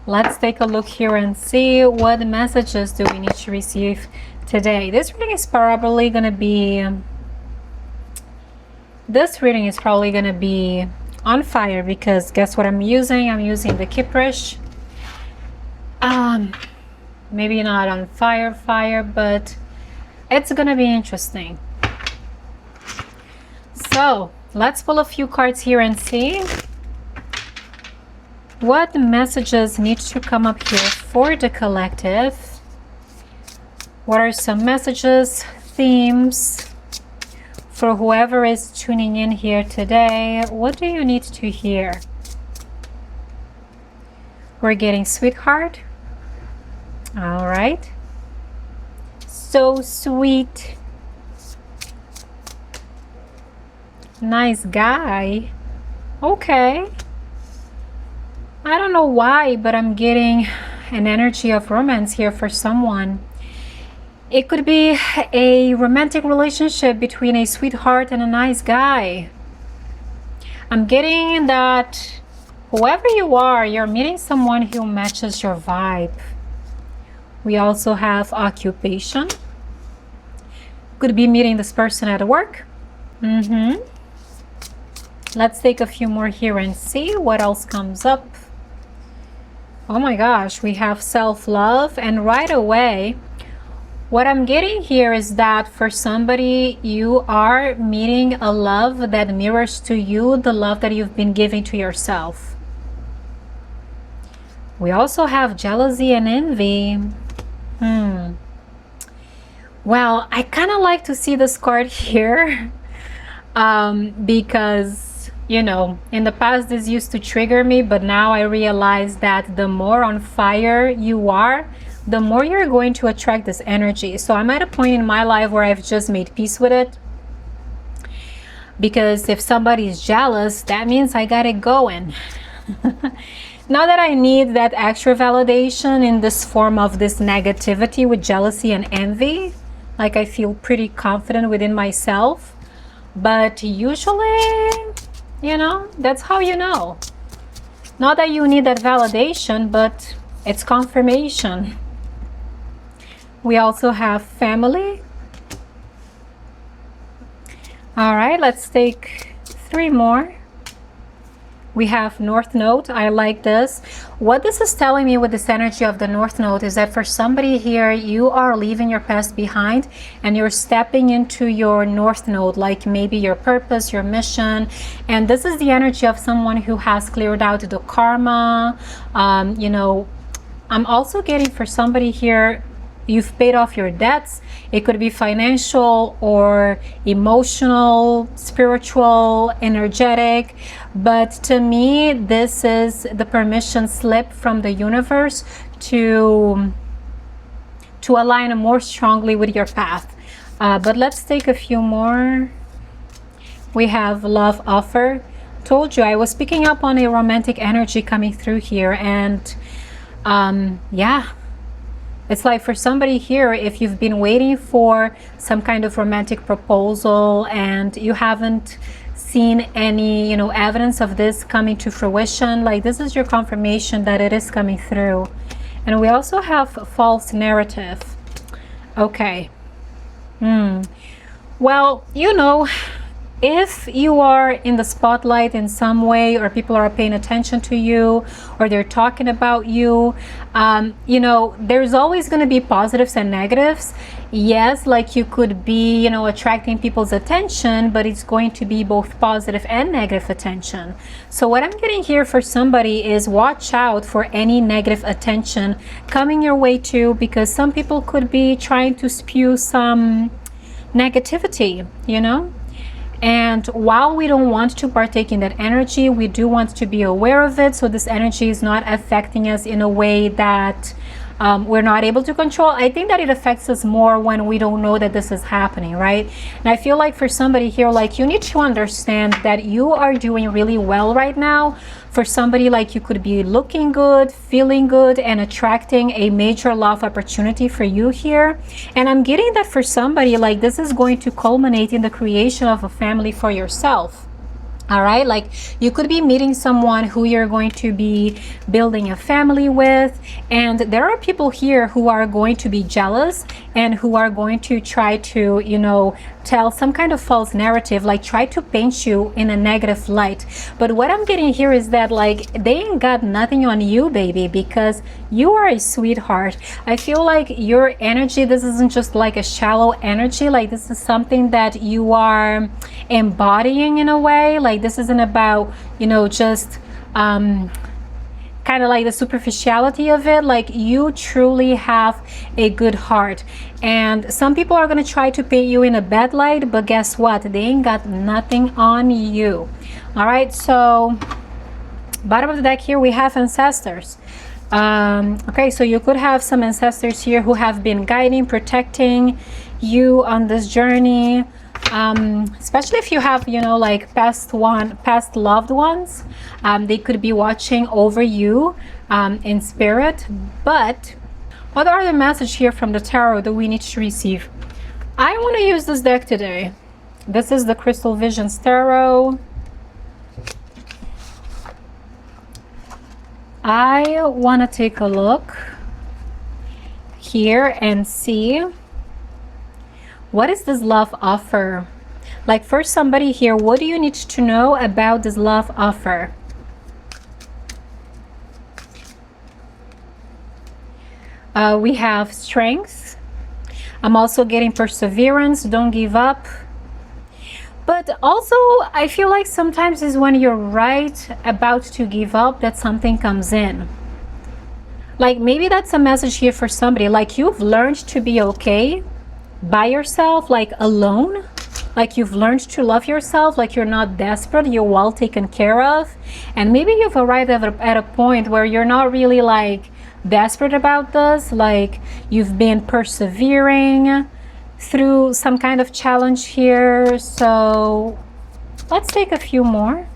Let's take a look here and see what messages do we need to receive today. This reading is probably going to be on fire, because guess what I'm using? I'm using the Kiprish. Maybe not on fire, but it's going to be interesting. So let's pull a few cards here and see what messages need to come up here for the collective. What are some messages, themes for whoever is tuning in here today? What do you need to hear? We're getting sweetheart. All right. So sweet. Nice guy. Okay. I don't know why, but I'm getting an energy of romance here for someone. It could be a romantic relationship between a sweetheart and a nice guy. I'm getting that whoever you are, you're meeting someone who matches your vibe. We also have occupation. Could be meeting this person at work. Let's take a few more here and see what else comes up. Oh my gosh, we have self-love, and right away, what I'm getting here is that for somebody, you are meeting a love that mirrors to you the love that you've been giving to yourself. We also have jealousy and envy. Well, I kind of like to see this card here because, you know, in the past this used to trigger me, but now I realize that the more on fire you are, the more you're going to attract this energy. So I'm at a point in my life where I've just made peace with it. Because if somebody is jealous, that means I got it going. Not that I need that extra validation in this form of this negativity with jealousy and envy. Like, I feel pretty confident within myself. But usually, you know, that's how you know. Not that you need that validation, but it's confirmation. We also have family. All right, let's take 3 more. We have North Node. I like this. What this is telling me with this energy of the North Node is that for somebody here, you are leaving your past behind and you're stepping into your North Node, like maybe your purpose, your mission. And this is the energy of someone who has cleared out the karma. You know, I'm also getting for somebody here, you've paid off your debts. It could be financial or emotional, spiritual, energetic. But to me, this is the permission slip from the universe to align more strongly with your path. But let's take a few more. We have love offer. Told you I was picking up on a romantic energy coming through here. And yeah. It's like for somebody here, if you've been waiting for some kind of romantic proposal and you haven't seen any, you know, evidence of this coming to fruition, like this is your confirmation that it is coming through. And we also have false narrative. Okay. Well, you know, if you are in the spotlight in some way, or people are paying attention to you, or they're talking about you, you know, there's always going to be positives and negatives. Yes, like you could be, you know, attracting people's attention, but it's going to be both positive and negative attention. So what I'm getting here for somebody is watch out for any negative attention coming your way too, because some people could be trying to spew some negativity, you know. And while we don't want to partake in that energy, we do want to be aware of it, so this energy is not affecting us in a way that we're not able to control. I think that it affects us more when we don't know that this is happening, right? And I feel like for somebody here, like you need to understand that you are doing really well right now. For somebody, like you could be looking good, feeling good, and attracting a major love opportunity for you here. And I'm getting that for somebody, like this is going to culminate in the creation of a family for yourself. All right, like you could be meeting someone who you're going to be building a family with, and there are people here who are going to be jealous and who are going to try to, you know, tell some kind of false narrative, like try to paint you in a negative light. But what I'm getting here is that like they ain't got nothing on you, baby, because you are a sweetheart. I feel like your energy, this isn't just like a shallow energy, like this is something that you are embodying in a way. Like this isn't about, you know, just kind of like the superficiality of it. Like you truly have a good heart, and some people are going to try to paint you in a bad light, but guess what, they ain't got nothing on you. All right, so bottom of the deck here we have ancestors. Okay, so you could have some ancestors here who have been guiding, protecting you on this journey. Especially if you have, you know, like past loved ones, they could be watching over you in spirit. But what are the message here from the tarot that we need to receive? I want to use this deck today. This is the Crystal Visions Tarot. I want to take a look here and see what is this love offer. Like for somebody here, what do you need to know about this love offer? We have strength. I'm also getting perseverance. Don't give up. But also, I feel like sometimes is when you're right about to give up that something comes in. Like maybe that's a message here for somebody. Like you've learned to be okay by yourself, like alone. Like you've learned to love yourself, like you're not desperate, you're well taken care of. And maybe you've arrived at a point where you're not really like desperate about this. Like you've been persevering through some kind of challenge here. So let's take a few more.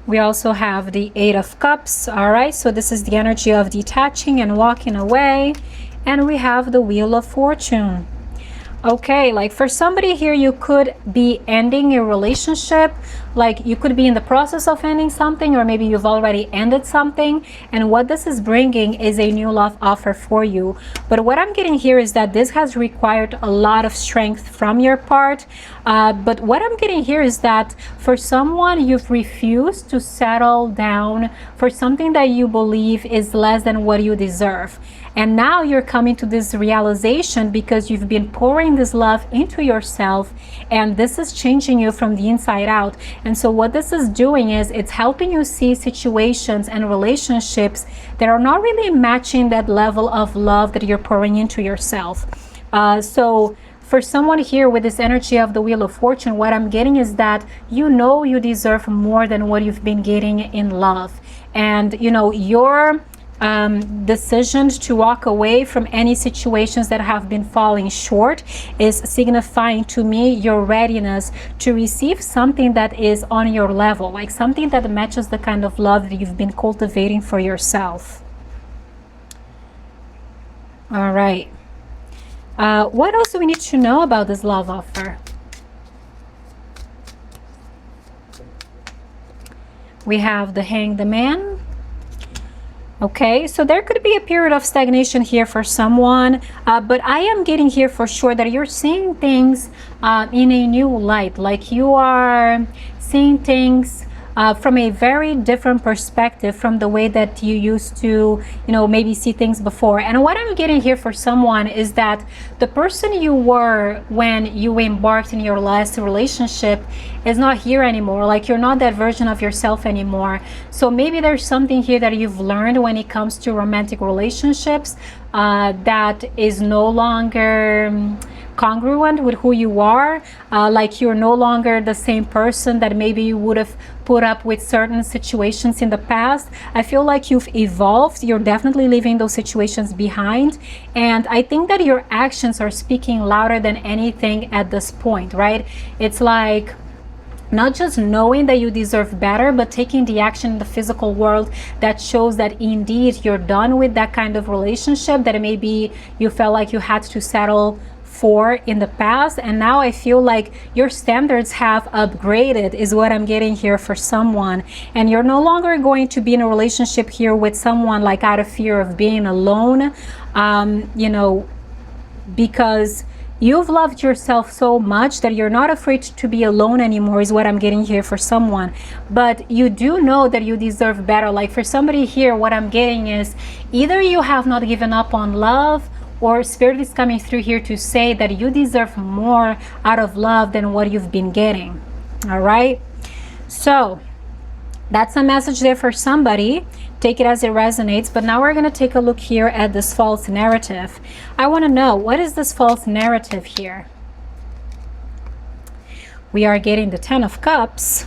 We also have the Eight of Cups. All right, so this is the energy of detaching and walking away. And we have the Wheel of Fortune. Okay, like for somebody here, you could be ending a relationship. Like you could be in the process of ending something, or maybe you've already ended something. And what this is bringing is a new love offer for you. But what I'm getting here is that this has required a lot of strength from your part. But what I'm getting here is that for someone, you've refused to settle down for something that you believe is less than what you deserve. And now you're coming to this realization because you've been pouring this love into yourself, and this is changing you from the inside out. And so what this is doing is it's helping you see situations and relationships that are not really matching that level of love that you're pouring into yourself. So for someone here with this energy of the Wheel of Fortune, what I'm getting is that you know you deserve more than what you've been getting in love. And you know, your decision to walk away from any situations that have been falling short is signifying to me your readiness to receive something that is on your level, like something that matches the kind of love that you've been cultivating for yourself. All right. What else do we need to know about this love offer? We have the Hanged Man. Okay, so there could be a period of stagnation here for someone, but I am getting here for sure that you're seeing things in a new light. Like you are seeing things from a very different perspective from the way that you used to, you know, maybe see things before. And what I'm getting here for someone is that the person you were when you embarked in your last relationship is not here anymore. Like you're not that version of yourself anymore. So maybe there's something here that you've learned when it comes to romantic relationships that is no longer congruent with who you are. Like you're no longer the same person that maybe you would have put up with certain situations in the past. I feel like you've evolved. You're definitely leaving those situations behind. And I think that your actions are speaking louder than anything at this point, right? It's like not just knowing that you deserve better, but taking the action in the physical world that shows that indeed you're done with that kind of relationship that maybe you felt like you had to settle before in the past, and now I feel like your standards have upgraded, is what I'm getting here for someone. And you're no longer going to be in a relationship here with someone like out of fear of being alone, you know, because you've loved yourself so much that you're not afraid to be alone anymore, is what I'm getting here for someone. But you do know that you deserve better. Like for somebody here, what I'm getting is either you have not given up on love, or Spirit is coming through here to say that you deserve more out of love than what you've been getting. All right? So that's a message there for somebody. Take it as it resonates. But now we're going to take a look here at this false narrative. I want to know, what is this false narrative here? We are getting the Ten of Cups.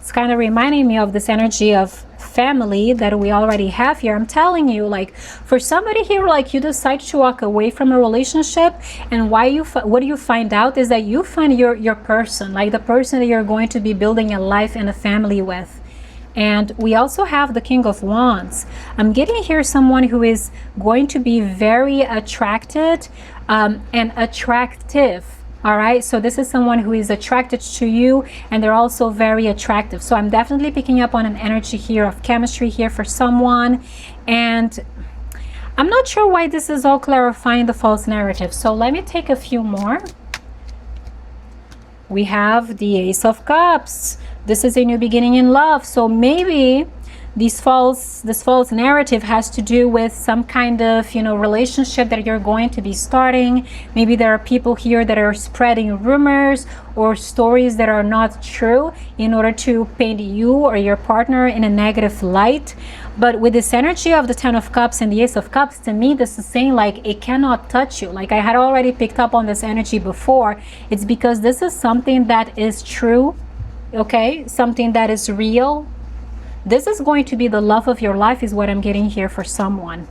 It's kind of reminding me of this energy of family that we already have here. I'm telling you, like for somebody here, like you decide to walk away from a relationship, and what do you find out is that you find your person, like the person that you're going to be building a life and a family with. And we also have the King of Wands. I'm getting here someone who is going to be very attracted and attractive. All right, so this is someone who is attracted to you, and they're also very attractive. So I'm definitely picking up on an energy here of chemistry here for someone. And I'm not sure why this is all clarifying the false narrative. So let me take a few more. We have the Ace of Cups. This is a new beginning in love. So maybe this false narrative has to do with some kind of, you know, relationship that you're going to be starting. Maybe there are people here that are spreading rumors or stories that are not true in order to paint you or your partner in a negative light. But with this energy of the Ten of Cups and the Ace of Cups, to me this is saying like it cannot touch you. Like I had already picked up on this energy before. It's because this is something that is true, okay, something that is real. This is going to be the love of your life, is what I'm getting here for someone.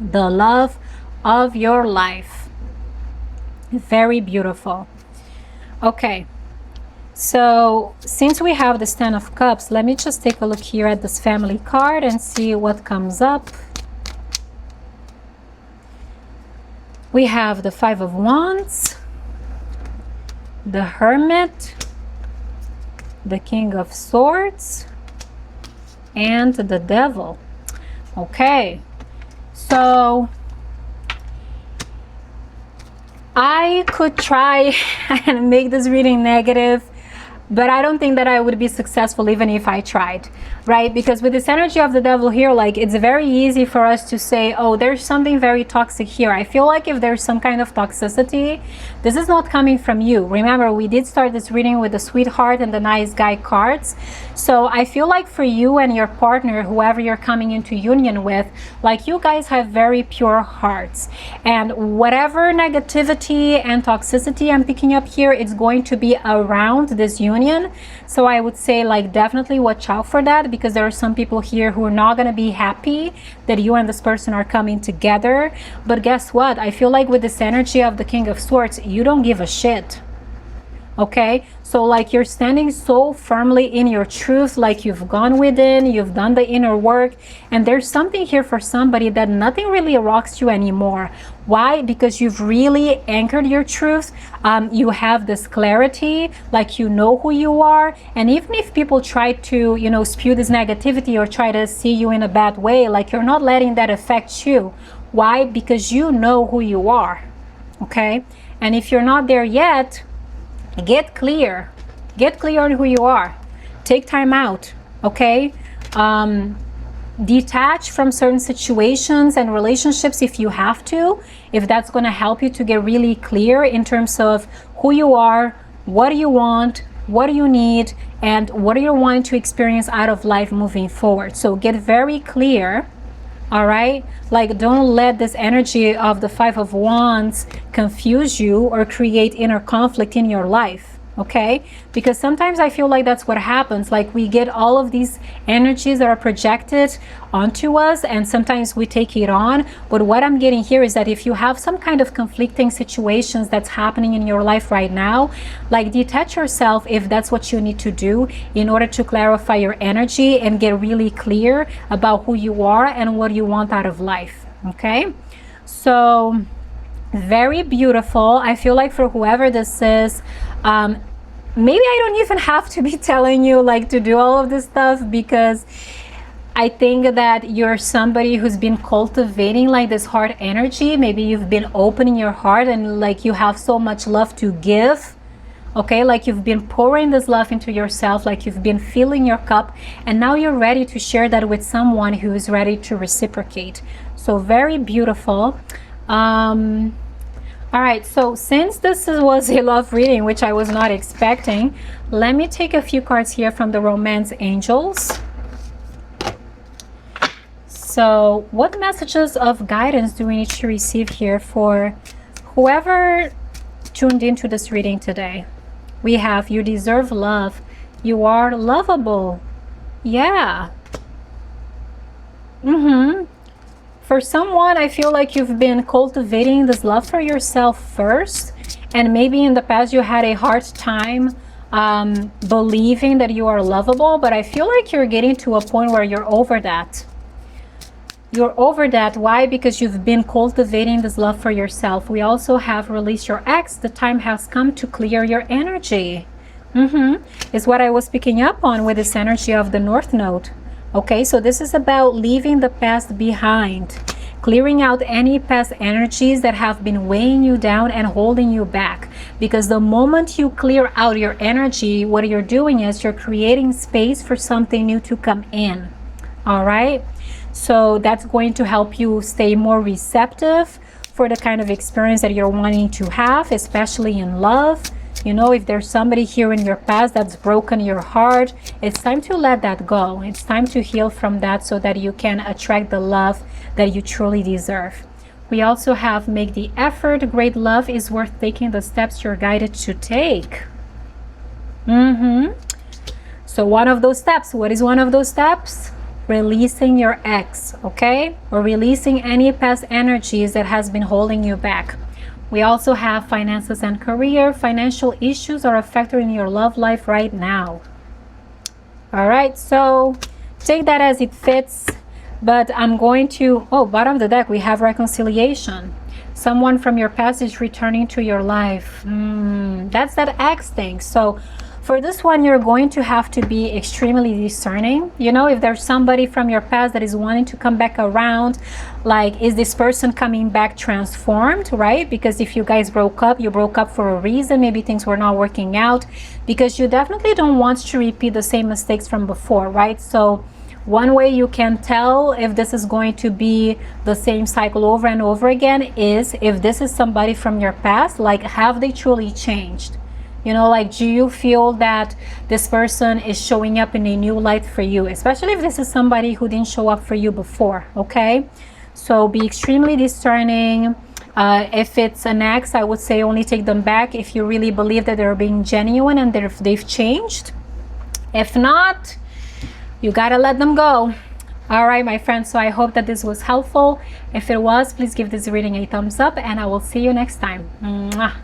The love of your life. Very beautiful. Okay, so since we have this Ten of Cups, let me just take a look here at this family card and see what comes up. We have the Five of Wands, the Hermit, the King of Swords, and the Devil. Okay, so I could try and make this reading negative, but I don't think that I would be successful even if I tried, right? Because with this energy of the Devil here, like it's very easy for us to say, oh, there's something very toxic here. I feel like if there's some kind of toxicity, this is not coming from you. Remember, we did start this reading with the Sweetheart and the Nice Guy cards. So I feel like for you and your partner, whoever you're coming into union with, like you guys have very pure hearts. And whatever negativity and toxicity I'm picking up here, it's going to be around this union. So I would say like definitely watch out for that, because there are some people here who are not going to be happy that you and this person are coming together. But guess what? I feel like with this energy of the King of Swords, you don't give a shit. Okay, so like you're standing so firmly in your truth, like you've gone within, you've done the inner work, and there's something here for somebody that nothing really rocks you anymore. Why? Because you've really anchored your truth. You have this clarity, like you know who you are. And even if people try to, you know, spew this negativity or try to see you in a bad way, like you're not letting that affect you. Why? Because you know who you are. Okay, and if you're not there yet, get clear on who you are. Take time out, okay? Detach from certain situations and relationships if you have to, if that's going to help you to get really clear in terms of who you are, what do you want, what do you need, and what do you want to experience out of life moving forward. So get very clear. All right, like don't let this energy of the Five of Wands confuse you or create inner conflict in your life. Okay, because sometimes I feel like that's what happens. Like we get all of these energies that are projected onto us, and sometimes we take it on. But what I'm getting here is that if you have some kind of conflicting situations that's happening in your life right now, like detach yourself if that's what you need to do in order to clarify your energy and get really clear about who you are and what you want out of life. Okay, so Very beautiful. I feel like for whoever this is, maybe I don't even have to be telling you like to do all of this stuff, because I think that you're somebody who's been cultivating like this heart energy. Maybe you've been opening your heart and like you have so much love to give. Okay, like you've been pouring this love into yourself, like you've been filling your cup, and now you're ready to share that with someone who is ready to reciprocate. So very beautiful. All right, so since this was a love reading, which I was not expecting, let me take a few cards here from the Romance Angels. So what messages of guidance do we need to receive here for whoever tuned into this reading today? We have, you deserve love. You are lovable. Yeah. For someone, I feel like you've been cultivating this love for yourself first. And maybe in the past you had a hard time believing that you are lovable. But I feel like you're getting to a point where you're over that. You're over that. Why? Because you've been cultivating this love for yourself. We also have released your ex. The time has come to clear your energy. Is what I was picking up on with this energy of the North Node. Okay, so this is about leaving the past behind. Clearing out any past energies that have been weighing you down and holding you back. Because the moment you clear out your energy, what you're doing is you're creating space for something new to come in. All right? So that's going to help you stay more receptive for the kind of experience that you're wanting to have, especially in love. You know, if there's somebody here in your past that's broken your heart, it's time to let that go. It's time to heal from that so that you can attract the love that you truly deserve. We also have make the effort. Great love is worth taking the steps you're guided to take. So one of those steps, what is one of those steps? Releasing your ex, okay? Or releasing any past energies that has been holding you back. We also have finances and career. Financial issues are a factor in your love life right now. All right, so take that as it fits. But I'm going to, bottom of the deck, we have reconciliation. Someone from your past is returning to your life. That's that ex thing. So for this one, you're going to have to be extremely discerning. You know, if there's somebody from your past that is wanting to come back around, like, is this person coming back transformed, right? Because if you guys broke up, you broke up for a reason. Maybe things were not working out, because you definitely don't want to repeat the same mistakes from before, right? So one way you can tell if this is going to be the same cycle over and over again is if this is somebody from your past, like, have they truly changed? You know, like, do you feel that this person is showing up in a new light for you? Especially if this is somebody who didn't show up for you before, okay? So be extremely discerning. If it's an ex, I would say only take them back if you really believe that they're being genuine and they've changed. If not, you gotta let them go. All right, my friends, so I hope that this was helpful. If it was, please give this reading a thumbs up, and I will see you next time. Mwah.